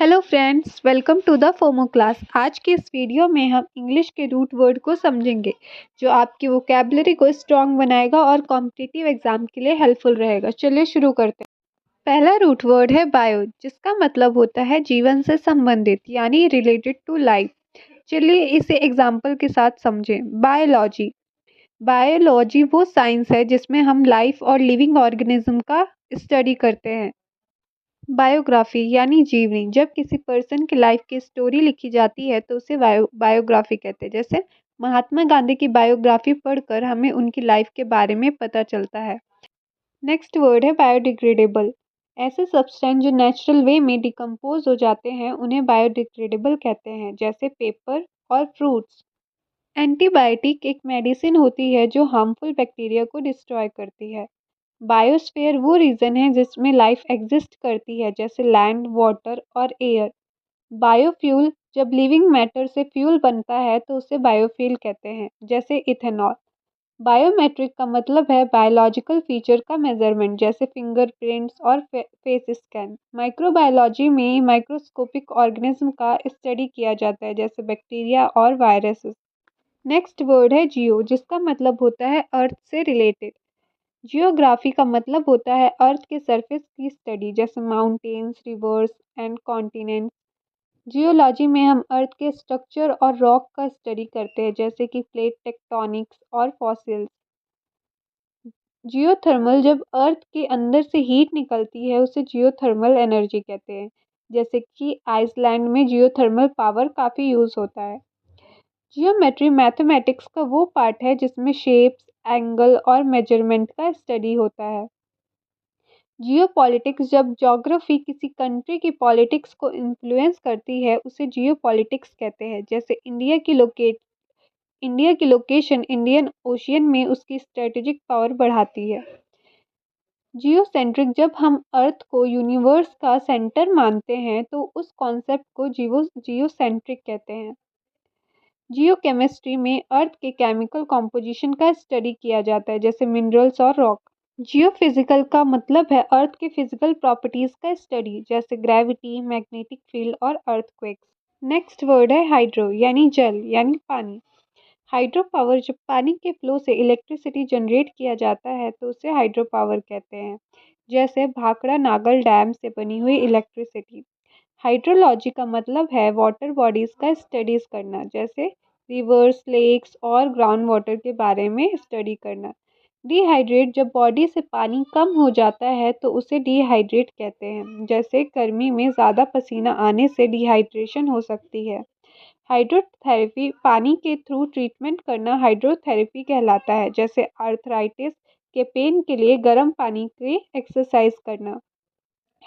Hello friends, welcome to the FOMO class. आज की इस वीडियो में हम इंग्लिश के रूट वर्ड को समझेंगे, जो आपकी वोकैबुलरी को स्ट्रॉन्ग बनाएगा और कॉम्पिटिटिव एग्जाम के लिए हेल्पफुल रहेगा। चलिए शुरू करते हैं। पहला रूट वर्ड है बायो, जिसका मतलब होता है जीवन से संबंधित, यानी रिलेटेड टू लाइफ। चलिए इसे एग्जाम्पल के साथ समझें। बायोलॉजी। बायोलॉजी वो साइंस है जिसमें हम लाइफ और लिविंग ऑर्गेनिज्म का स्टडी करते हैं। बायोग्राफी यानी जीवनी। जब किसी पर्सन की लाइफ की स्टोरी लिखी जाती है तो उसे बायोग्राफी कहते हैं। जैसे महात्मा गांधी की बायोग्राफी पढ़कर हमें उनकी लाइफ के बारे में पता चलता है। नेक्स्ट वर्ड है बायोडिग्रेडेबल। ऐसे सब्सटेंस जो नेचुरल वे में डिकम्पोज हो जाते हैं उन्हें बायोडिग्रेडेबल कहते हैं, जैसे पेपर और फ्रूट्स। एंटीबायोटिक एक मेडिसिन होती है जो हार्मफुल बैक्टीरिया को डिस्ट्रॉय करती है। बायोस्फीयर वो रीजन है जिसमें लाइफ एग्जिस्ट करती है, जैसे लैंड, वाटर और एयर। बायोफ्यूल जब लिविंग मैटर से फ्यूल बनता है तो उसे बायोफ्यूल कहते हैं, जैसे इथेनॉल। बायोमेट्रिक का मतलब है बायोलॉजिकल फीचर का मेजरमेंट, जैसे फिंगरप्रिंट्स और फेस स्कैन। माइक्रोबायोलॉजी में माइक्रोस्कोपिक ऑर्गेनिज्म का स्टडी किया जाता है, जैसे बैक्टीरिया और वायरसेस। नेक्स्ट वर्ड है जियो, जिसका मतलब होता है अर्थ से रिलेटेड। जियोग्राफी का मतलब होता है अर्थ के सरफेस की स्टडी, जैसे mountains, reverse and continents. Geology में हम अर्थ के स्ट्रक्चर और रॉक का स्टडी करते हैं, जैसे कि प्लेट टेक्टोनिक्स और फॉसिल्स। जियोथर्मल जब अर्थ के अंदर से हीट निकलती है उसे जियोथर्मल एनर्जी कहते हैं, जैसे कि आइसलैंड में जियोथर्मल पावर काफ़ी यूज़ होता है। जियोमेट्री मैथमेटिक्स का वो पार्ट है जिसमें शेप्स, एंगल और मेजरमेंट का स्टडी होता है। जियोपॉलिटिक्स जब ज्योग्राफी किसी कंट्री की पॉलिटिक्स को इन्फ्लुएंस करती है उसे जियोपॉलिटिक्स कहते हैं, जैसे इंडिया की लोकेशन इंडियन ओशियन में उसकी स्ट्रेटेजिक पावर बढ़ाती है। जियोसेंट्रिक जब हम अर्थ को यूनिवर्स का सेंटर मानते हैं तो उस कॉन्सेप्ट को जियोसेंट्रिक कहते हैं। जियोकेमिस्ट्री में अर्थ के केमिकल कॉम्पोजिशन का स्टडी किया जाता है, जैसे मिनरल्स और रॉक। जियोफिजिकल का मतलब है अर्थ के फिजिकल प्रॉपर्टीज का स्टडी, जैसे ग्रेविटी, मैग्नेटिक फील्ड और अर्थक्वेक्स। नेक्स्ट वर्ड है हाइड्रो, यानी जल यानी पानी। हाइड्रो पावर जब पानी के फ्लो से इलेक्ट्रिसिटी जनरेट किया जाता है तो उसे हाइड्रो पावर कहते हैं, जैसे भाखड़ा नागल डैम से बनी हुई इलेक्ट्रिसिटी। हाइड्रोलॉजी का मतलब है वाटर बॉडीज का स्टडीज करना, जैसे रिवर्स, लेक्स और ग्राउंड वाटर के बारे में स्टडी करना। डिहाइड्रेट जब बॉडी से पानी कम हो जाता है तो उसे डिहाइड्रेट कहते हैं, जैसे गर्मी में ज़्यादा पसीना आने से डिहाइड्रेशन हो सकती है। हाइड्रोथेरेपी पानी के थ्रू ट्रीटमेंट करना हाइड्रोथेरेपी कहलाता है, जैसे आर्थराइटिस के पेन के लिए गर्म पानी की एक्सरसाइज करना।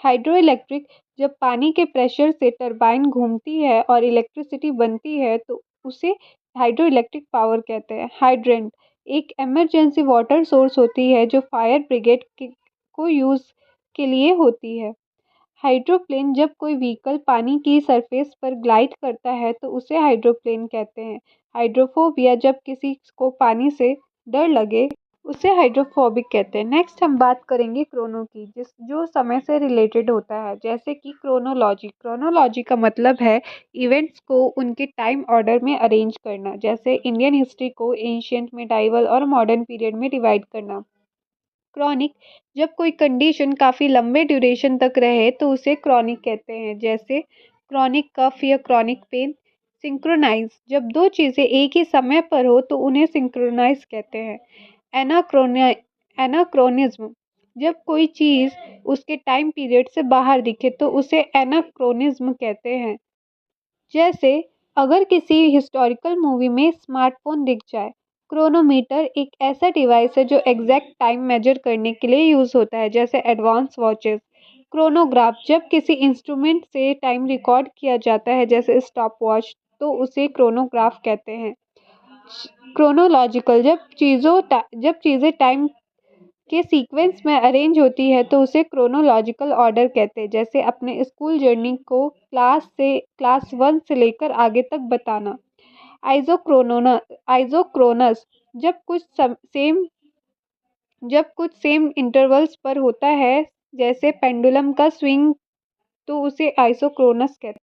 हाइड्रो इलेक्ट्रिक जब पानी के प्रेशर से टरबाइन घूमती है और इलेक्ट्रिसिटी बनती है तो उसे हाइड्रो इलेक्ट्रिक पावर कहते हैं। हाइड्रेंट एक इमरजेंसी वाटर सोर्स होती है जो फायर ब्रिगेड को यूज़ के लिए होती है। हाइड्रोप्लेन जब कोई व्हीकल पानी की सरफेस पर ग्लाइड करता है तो उसे हाइड्रोप्लेन कहते हैं। हाइड्रोफोबिया जब किसी को पानी से डर लगे उसे हाइड्रोफोबिक कहते हैं। नेक्स्ट हम बात करेंगे क्रोनो की, जिस जो समय से रिलेटेड होता है, जैसे कि क्रोनोलॉजी। क्रोनोलॉजी का मतलब है इवेंट्स को उनके टाइम ऑर्डर में अरेंज करना, जैसे इंडियन हिस्ट्री को एंशियंट, मिडाइवल और मॉडर्न पीरियड में डिवाइड करना। क्रॉनिक जब कोई कंडीशन काफ़ी लंबे ड्यूरेशन तक रहे तो उसे क्रॉनिक कहते हैं, जैसे क्रॉनिक कफ या क्रॉनिक पेन। सिंक्रोनाइज जब दो चीज़ें एक ही समय पर हो तो उन्हें सिंक्रोनाइज कहते हैं। एनाक्रोनि एनाक्रोनिज्म जब कोई चीज़ उसके टाइम पीरियड से बाहर दिखे तो उसे एनाक्रोनिज्म कहते हैं। जैसे अगर किसी हिस्टोरिकल मूवी में स्मार्टफोन दिख जाए। क्रोनोमीटर एक ऐसा डिवाइस है जो एग्जैक्ट टाइम मेजर करने के लिए यूज़ होता है, जैसे एडवांस वॉचेस। क्रोनोग्राफ जब किसी इंस्ट्रूमेंट से टाइम रिकॉर्ड किया जाता है, जैसे स्टॉप वॉच, तो उसे क्रोनोग्राफ कहते हैं। क्रोनोलॉजिकल जब चीज़ें टाइम के सीक्वेंस में अरेंज होती है तो उसे क्रोनोलॉजिकल ऑर्डर कहते हैं, जैसे अपने स्कूल जर्नी को क्लास वन से लेकर आगे तक बताना। आइजोक्रोनस जब कुछ सेम इंटरवल्स पर होता है, जैसे पेंडुलम का स्विंग तो उसे आइसोक्रोनस कहते हैं।